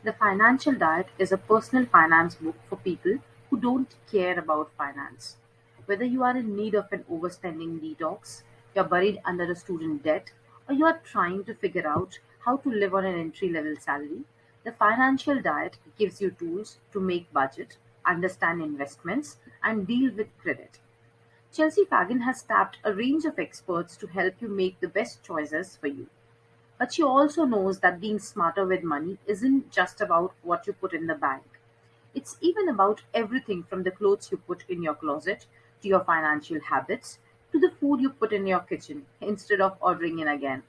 The Financial Diet is a personal finance book for people who don't care about finance. Whether you are in need of an overspending detox, you're buried under a student debt, or you are trying to figure out how to live on an entry level salary, the Financial Diet gives you tools to make budget, understand investments, and deal with credit. Chelsea Fagan has tapped a range of experts to help you make the best choices for you. But she also knows that being smarter with money isn't just about what you put in the bank. It's even about everything from the clothes you put in your closet to your financial habits to the food you put in your kitchen instead of ordering in again.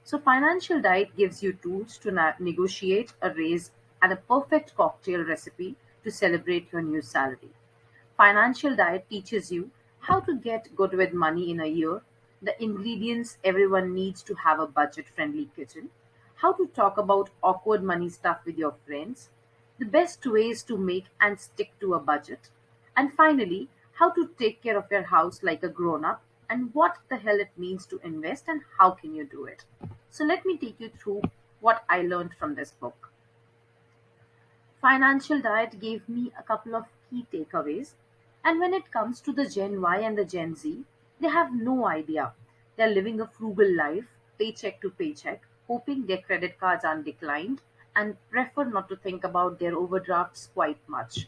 So, Financial Diet gives you tools to negotiate a raise and a perfect cocktail recipe to celebrate your new salary. Financial Diet teaches you how to get good with money in a year, the ingredients everyone needs to have a budget friendly kitchen, how to talk about awkward money stuff with your friends, the best ways to make and stick to a budget, and finally, how to take care of your house like a grown up and what the hell it means to invest and how can you do it. So let me take you through what I learned from this book. Financial Diet gave me a couple of key takeaways. And when it comes to the Gen Y and the Gen Z, they have no idea. They're living a frugal life, paycheck to paycheck, hoping their credit cards aren't declined, and prefer not to think about their overdrafts quite much.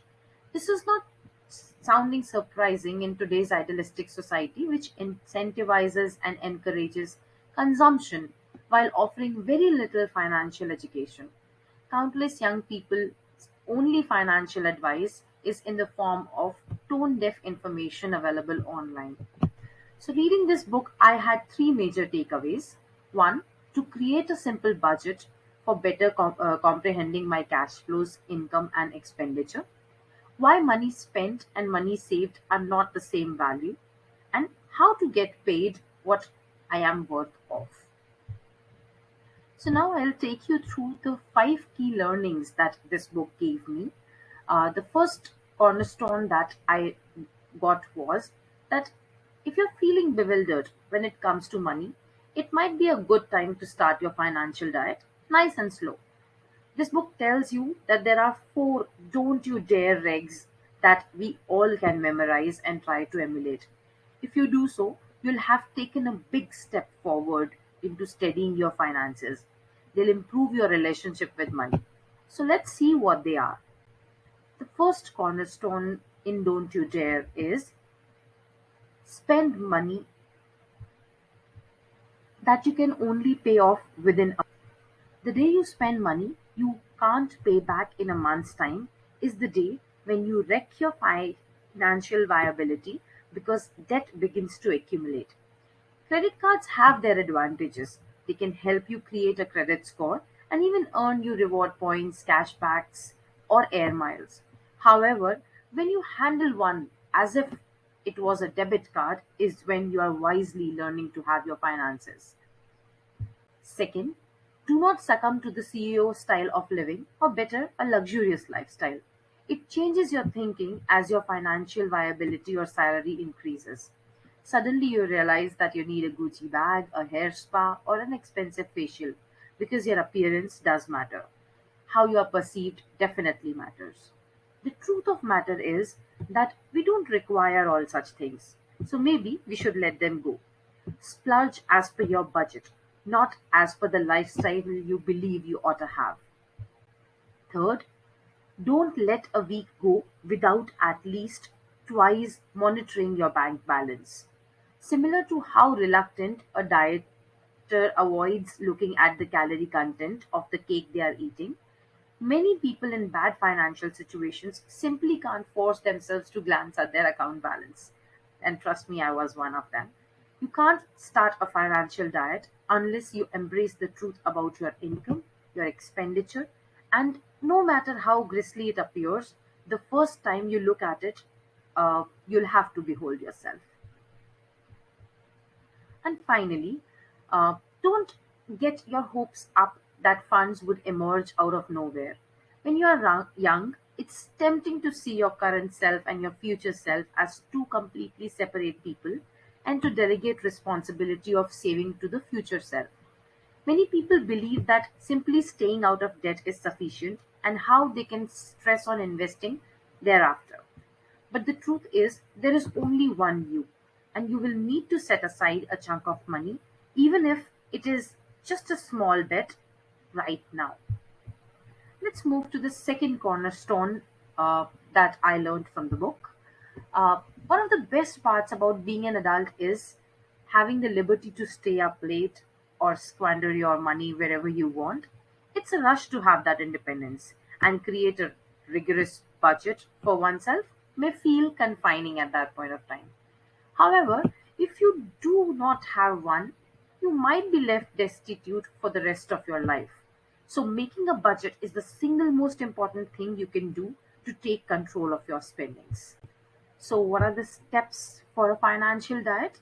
This is not sounding surprising in today's idealistic society, which incentivizes and encourages consumption while offering very little financial education. Countless young people's only financial advice is in the form of tone deaf information available online. So, reading this book, I had three major takeaways. One, to create a simple budget for better comprehending my cash flows, income, and expenditure. Why money spent and money saved are not the same value, and how to get paid what I am worth of. So now I'll take you through the five key learnings that this book gave me. The first cornerstone that I got was that if you're feeling bewildered when it comes to money, it might be a good time to start your financial diet nice and slow. This book tells you that there are four don't you dare regs that we all can memorize and try to emulate. If you do so, you'll have taken a big step forward into steadying your finances. They'll improve your relationship with money. So let's see what they are. The first cornerstone in Don't You Dare is spend money that you can only pay off within a. The day you spend money you can't pay back in a month's time is the day when you wreck your financial viability because debt begins to accumulate. Credit cards have their advantages. They can help you create a credit score and even earn you reward points, cashbacks, or air miles. However, when you handle one as if it was a debit card, is when you are wisely learning to have your finances. Second, do not succumb to the CEO style of living, or better, a luxurious lifestyle. It changes your thinking as your financial viability or salary increases. Suddenly, you realize that you need a Gucci bag, a hair spa, or an expensive facial because your appearance does matter. How you are perceived definitely matters. The truth of matter is that we don't require all such things. So maybe we should let them go. Splurge as per your budget, not as per the lifestyle you believe you ought to have. Third, don't let a week go without at least twice monitoring your bank balance. Similar to how reluctant a dieter avoids looking at the calorie content of the cake they are eating, many people in bad financial situations simply can't force themselves to glance at their account balance. And trust me, I was one of them. You can't start a financial diet unless you embrace the truth about your income, your expenditure, and no matter how grisly it appears, the first time you look at it, you'll have to behold yourself. And finally, don't get your hopes up that funds would emerge out of nowhere. When you are young, it's tempting to see your current self and your future self as two completely separate people and to delegate responsibility of saving to the future self. Many people believe that simply staying out of debt is sufficient, and how they can stress on investing thereafter. But the truth is, there is only one you, and you will need to set aside a chunk of money, even if it is just a small bet right now. Let's move to the second cornerstone that I learned from the book. One of the best parts about being an adult is having the liberty to stay up late or squander your money wherever you want. It's a rush to have that independence, and create a rigorous budget for oneself may feel confining at that point of time. However, if you do not have one, you might be left destitute for the rest of your life. So, making a budget is the single most important thing you can do to take control of your spendings. So, what are the steps for a financial diet?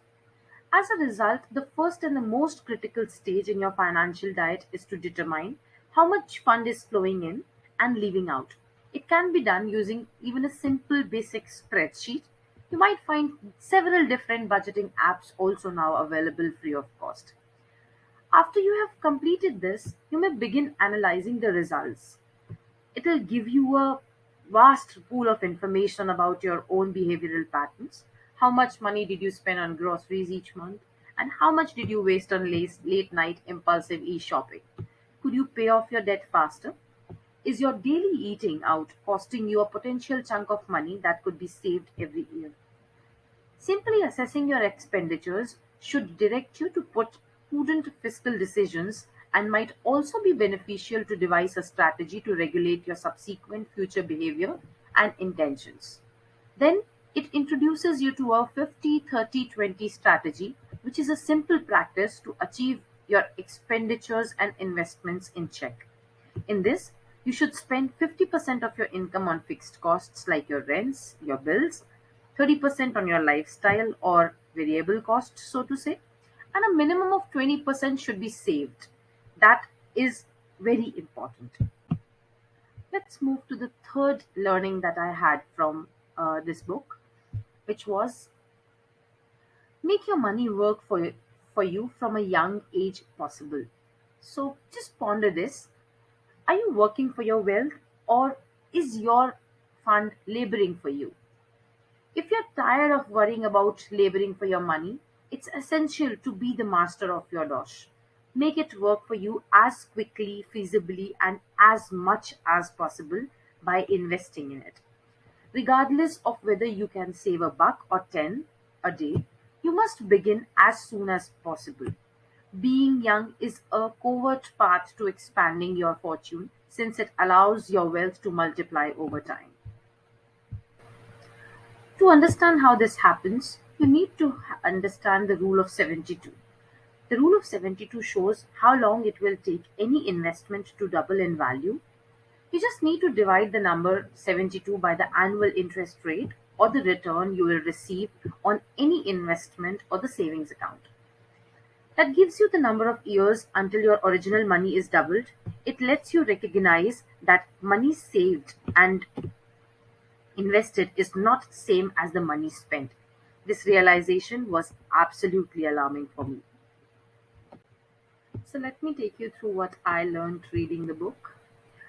As a result, the first and the most critical stage in your financial diet is to determine how much fund is flowing in and leaving out. It can be done using even a simple basic spreadsheet. You might find several different budgeting apps also now available free of cost. After you have completed this, you may begin analyzing the results. It will give you a vast pool of information about your own behavioral patterns. How much money did you spend on groceries each month? And how much did you waste on late night impulsive e shopping? Could you pay off your debt faster? Is your daily eating out costing you a potential chunk of money that could be saved every year? Simply assessing your expenditures should direct you to put prudent fiscal decisions, and might also be beneficial to devise a strategy to regulate your subsequent future behavior and intentions. Then it introduces you to a 50-30-20 strategy, which is a simple practice to achieve your expenditures and investments in check. In this, you should spend 50% of your income on fixed costs like your rents, your bills, 30% on your lifestyle or variable costs, so to say, and a minimum of 20% should be saved. That is very important. Let's move to the third learning that I had from this book, which was make your money work for you from a young age possible. So just ponder this. Are you working for your wealth, or is your fund laboring for you? If you're tired of worrying about laboring for your money, it's essential to be the master of your dosh. Make it work for you as quickly, feasibly, and as much as possible by investing in it. Regardless of whether you can save a buck or 10 a day, you must begin as soon as possible. Being young is a covert path to expanding your fortune, since it allows your wealth to multiply over time. To understand how this happens, you need to understand the rule of 72. The rule of 72 shows how long it will take any investment to double in value. You just need to divide the number 72 by the annual interest rate or the return you will receive on any investment or the savings account. That gives you the number of years until your original money is doubled. It lets you recognize that money saved and invested is not the same as the money spent. This realization was absolutely alarming for me. So let me take you through what I learned reading the book.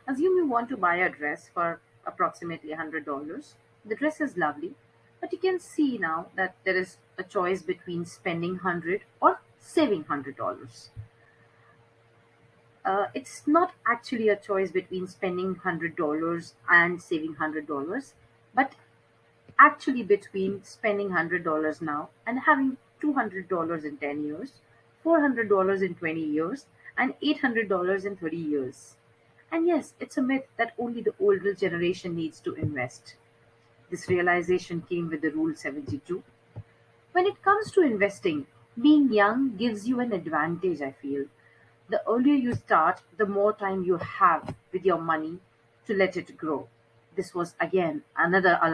Assume you want to buy a dress for approximately $100. The dress is lovely, but you can see now that there is a choice between spending 100 or saving $100. It's not actually a choice between spending $100 and saving $100, but actually between spending $100 now and having $200 in 10 years, $400 in 20 years, and $800 in 30 years. And yes, it's a myth that only the older generation needs to invest. This realization came with the Rule 72. When it comes to investing, being young gives you an advantage, I feel. The earlier you start, the more time you have with your money to let it grow. This was again another